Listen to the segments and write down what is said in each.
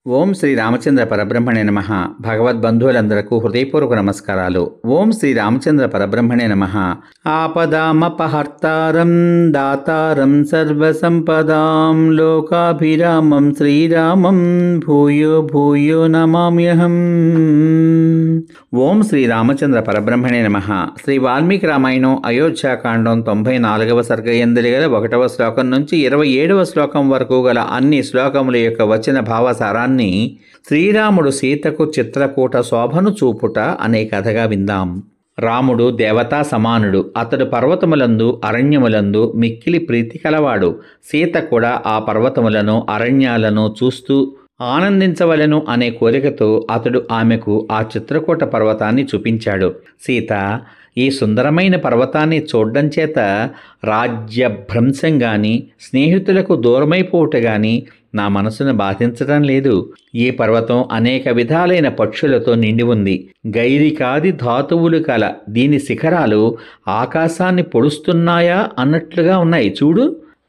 ఓం శ్రీ రామచంద్ర పరబ్రహ్మణే నమః. భగవద్బంధువులందరకు హృదయపూర్వక నమస్కారాలు. ఓం శ్రీ రామచంద్ర పరబ్రహ్మణే నమః. ఆపదామపహర్తారం దాతారం సర్వసంపదాం లోకాభిరామం శ్రీరామం భూయో భూయో నమామ్యహం. ఓం శ్రీ రామచంద్ర పరబ్రహ్మణే నమః. శ్రీ వాల్మీకి రామాయణం అయోధ్యాకాండం 94వ సర్గయందలి గల 1వ శ్లోకం నుంచి 27వ శ్లోకం వరకు గల అన్ని శ్లోకముల యొక్క వచన భావసారాన్ని శ్రీరాముడు సీతకు చిత్రకూట శోభను చూపుట అనే కథగా విందాం. రాముడు దేవతా సమానుడు. అతడు పర్వతములందు అరణ్యములందు మిక్కిలి ప్రీతి కలవాడు. సీత కూడా ఆ పర్వతములను అరణ్యాలను చూస్తూ ఆనందించవలెను అనే కోరికతో అతడు ఆమెకు ఆ చిత్రకూట పర్వతాన్ని చూపించాడు. సీత ఈ సుందరమైన పర్వతాన్ని చూడ్డం చేత రాజ్యభ్రంశం గాని స్నేహితులకు దూరమైపోవుట గాని నా మనసును బాధించడం లేదు. ఈ పర్వతం అనేక విధాలైన పక్షులతో నిండి ఉంది. గైరికాది ధాతువులు కల దీని శిఖరాలు ఆకాశాన్ని పొడుస్తున్నాయా అన్నట్లుగా ఉన్నాయి. చూడు,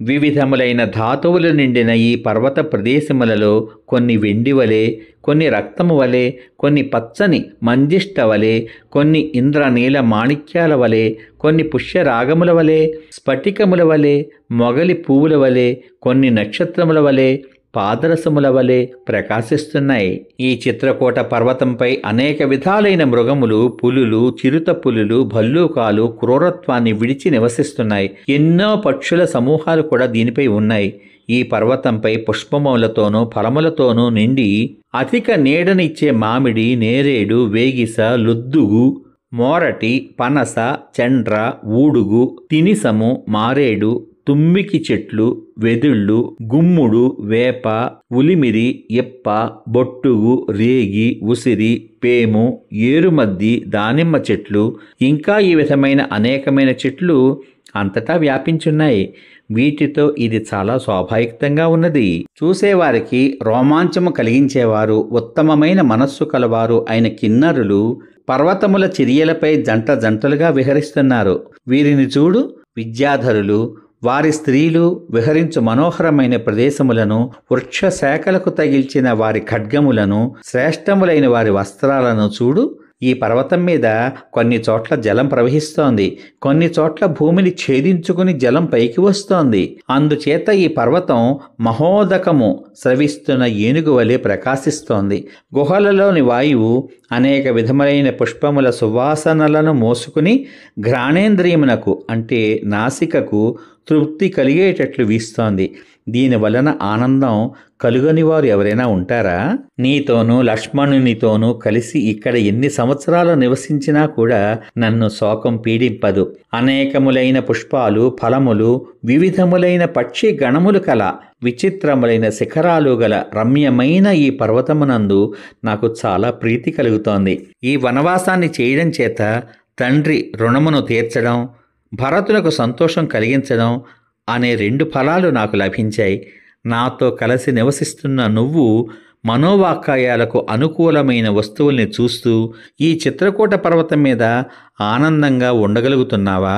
వివిధములైన ధాతువులు నిండిన ఈ పర్వత ప్రదేశములలో కొన్ని వెండి వలె, కొన్ని రక్తము వలె, కొన్ని పచ్చని మంజిష్ట వలె, కొన్ని ఇంద్రనీల మాణిక్యాల వలె, కొన్ని పుష్యరాగముల వలె, స్ఫటికముల వలె, మొగలి పువ్వుల వలె, కొన్ని నక్షత్రముల వలె, పాదరసముల వలె ప్రకాశిస్తున్నాయి. ఈ చిత్రకూట పర్వతంపై అనేక విధాలైన మృగములు, పులులు, చిరుత పులులు, భల్లూకాలు క్రూరత్వాన్ని విడిచి నివసిస్తున్నాయి. ఎన్నో పక్షుల సమూహాలు కూడా దీనిపై ఉన్నాయి. ఈ పర్వతంపై పుష్పములతోనూ ఫలములతోనూ నిండి అధిక నీడనిచ్చే మామిడి, నేరేడు, వేగిస, లొద్దుగు, మోరటి, పనస, చండ్ర, ఊడుగు, తినిసము, మారేడు, తుమ్మికి చెట్లు, వెదుళ్ళు, గుమ్ముడు, వేప, ఉలిమిరి, ఇప్ప, బొట్టుగు, రేగి, ఉసిరి, పేము, ఏరుమద్ది, దానిమ్మ చెట్లు, ఇంకా ఈ విధమైన అనేకమైన చెట్లు అంతటా వ్యాపించున్నాయి. వీటితో ఇది చాలా శోభాయుక్తంగా ఉన్నది. చూసేవారికి రోమాంచము కలిగించేవారు, ఉత్తమమైన మనస్సు కలవారు అయిన కిన్నరులు పర్వతముల చిరియలపై జంట జంటలుగా విహరిస్తున్నారు. వీరిని చూడు. విద్యాధరులు, వారి స్త్రీలు విహరించు మనోహరమైన ప్రదేశములను, వృక్ష శాఖలకు తగిల్చిన వారి ఖడ్గములను, శ్రేష్టములైన వారి వస్త్రాలను చూడు. ఈ పర్వతం మీద కొన్ని చోట్ల జలం ప్రవహిస్తోంది, కొన్ని చోట్ల భూమిని ఛేదించుకుని జలం పైకి వస్తోంది. అందుచేత ఈ పర్వతం మహోదకము స్రవిస్తున్న ఏనుగు వలె ప్రకాశిస్తోంది. గుహలలోని వాయువు అనేక విధములైన పుష్పముల సువాసనలను మోసుకుని ఘ్రాణేంద్రియమునకు అంటే నాసికకు తృప్తి కలిగేటట్లు వీస్తోంది. దీని వలన ఆనందం కలుగని వారు ఎవరైనా ఉంటారా? నీతోనూ లక్ష్మణునితోనూ కలిసి ఇక్కడ ఎన్ని సంవత్సరాలు నివసించినా కూడా నన్ను శోకం పీడింపదు. అనేకములైన పుష్పాలు, ఫలములు, వివిధములైన పక్షి గణములు కల విచిత్రములైన శిఖరాలు గల రమ్యమైన ఈ పర్వతమునందు నాకు చాలా ప్రీతి కలుగుతోంది. ఈ వనవాసాన్ని చేయడం చేత తండ్రి రుణమును తీర్చడం, భరతులకు సంతోషం కలిగించడం అనే 2 ఫలాలు నాకు లభించాయి. నాతో కలిసి నివసిస్తున్న నువ్వు మనోవాక్కాయాలకు అనుకూలమైన వస్తువుల్ని చూస్తూ ఈ చిత్రకూట పర్వతం మీద ఆనందంగా ఉండగలుగుతున్నావా?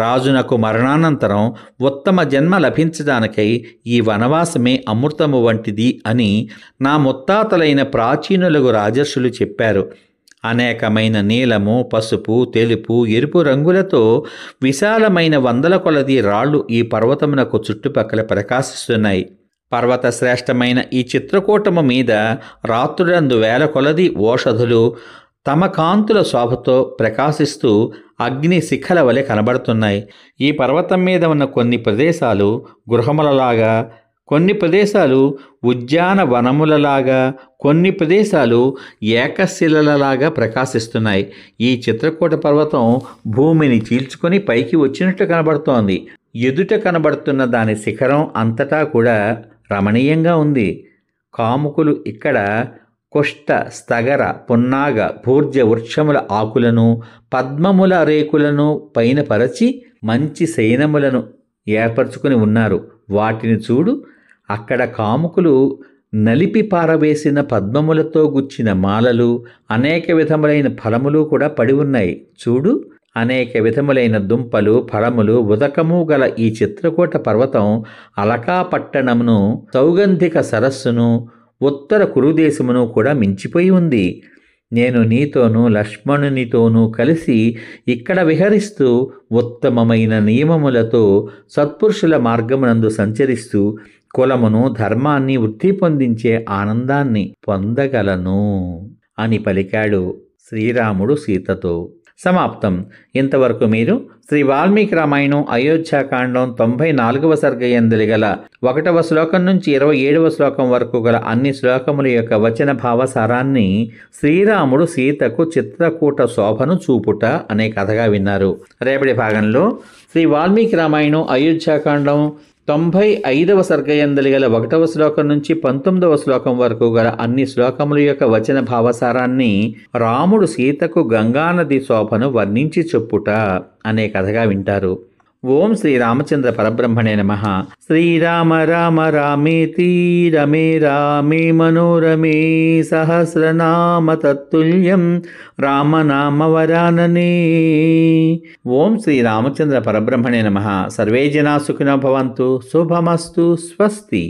రాజునకు మరణానంతరం ఉత్తమ జన్మ లభించడానికై ఈ వనవాసమే అమృతము వంటిది అని నా ముత్తాతలైన ప్రాచీనులకు రాజర్షులు చెప్పారు. అనేకమైన నీలము, పసుపు, తెలుపు, ఎరుపు రంగులతో విశాలమైన 100 కొలది రాళ్లు ఈ పర్వతమునకు చుట్టుపక్కల ప్రకాశిస్తున్నాయి. పర్వత శ్రేష్టమైన ఈ చిత్రకూటము మీద రాత్రులందు 1000 కొలది ఓషధులు తమ కాంతుల శోభతో ప్రకాశిస్తూ అగ్ని శిఖల వలె కనబడుతున్నాయి. ఈ పర్వతం మీద ఉన్న కొన్ని ప్రదేశాలు గృహములలాగా, కొన్ని ప్రదేశాలు ఉద్యానవనములలాగా, కొన్ని ప్రదేశాలు ఏకశిలలలాగా ప్రకాశిస్తున్నాయి. ఈ చిత్రకూట పర్వతం భూమిని చీల్చుకొని పైకి వచ్చినట్లు కనబడుతోంది. ఎదుట కనబడుతున్న దాని శిఖరం అంతటా కూడా రమణీయంగా ఉంది. కాముకులు ఇక్కడ కుష్ట, స్తగర, పున్నాగ, భూర్జ వృక్షముల ఆకులను, పద్మముల రేకులను పైన పరచి మంచి శయనములను ఏర్పరచుకుని ఉన్నారు. వాటిని చూడు. అక్కడ కాముకులు నలిపి పారవేసిన పద్మములతో గుచ్చిన మాలలు, అనేక విధములైన ఫలములు కూడా పడి ఉన్నాయి. చూడు. అనేక విధములైన దుంపలు, ఫలములు, ఉదకము గల ఈ చిత్రకూట పర్వతం అలకా పట్టణమును, సౌగంధిక సరస్సును, ఉత్తర కురుదేశమును కూడా మించిపోయి ఉంది. నేను నీతోనూ లక్ష్మణునితోనూ కలిసి ఇక్కడ విహరిస్తూ ఉత్తమమైన నియమములతో సత్పురుషుల మార్గమునందు సంచరిస్తూ కులమును ధర్మాన్ని వృద్ధి పొందించే ఆనందాన్ని పొందగలను అని పలికాడు శ్రీరాముడు సీతతో. సమాప్తం. ఇంతవరకు మీరు శ్రీ వాల్మీకి రామాయణం అయోధ్యాకాండం 94వ సర్గయందు గల 1వ శ్లోకం నుంచి 27వ శ్లోకం వరకు గల అన్ని శ్లోకముల యొక్క వచన భావసారాన్ని శ్రీరాముడు సీతకు చిత్రకూట శోభను చూపుట అనే కథగా విన్నారు. రేపటి భాగంలో శ్రీ వాల్మీకి రామాయణం అయోధ్యాకాండం 95వ సర్గయందు గల 1వ శ్లోకం నుంచి 19వ శ్లోకం వరకు గల అన్ని శ్లోకముల యొక్క వచన భావసారాన్ని రాముడు సీతకు గంగానది శోభను వర్ణించి చెప్పుట అనే కథగా వింటారు. ఓం శ్రీ రామచంద్ర పరబ్రహ్మణే నమః. శ్రీరామ రామ రామేతి రమే రామే మనోరమే సహస్రనామ తత్తుల్యం రామనామ వరాననే. ఓం శ్రీ రామచంద్ర పరబ్రహ్మణే నమః. సర్వే జనా సుఖినో భవంతు. శుభమస్తు. స్వస్తి.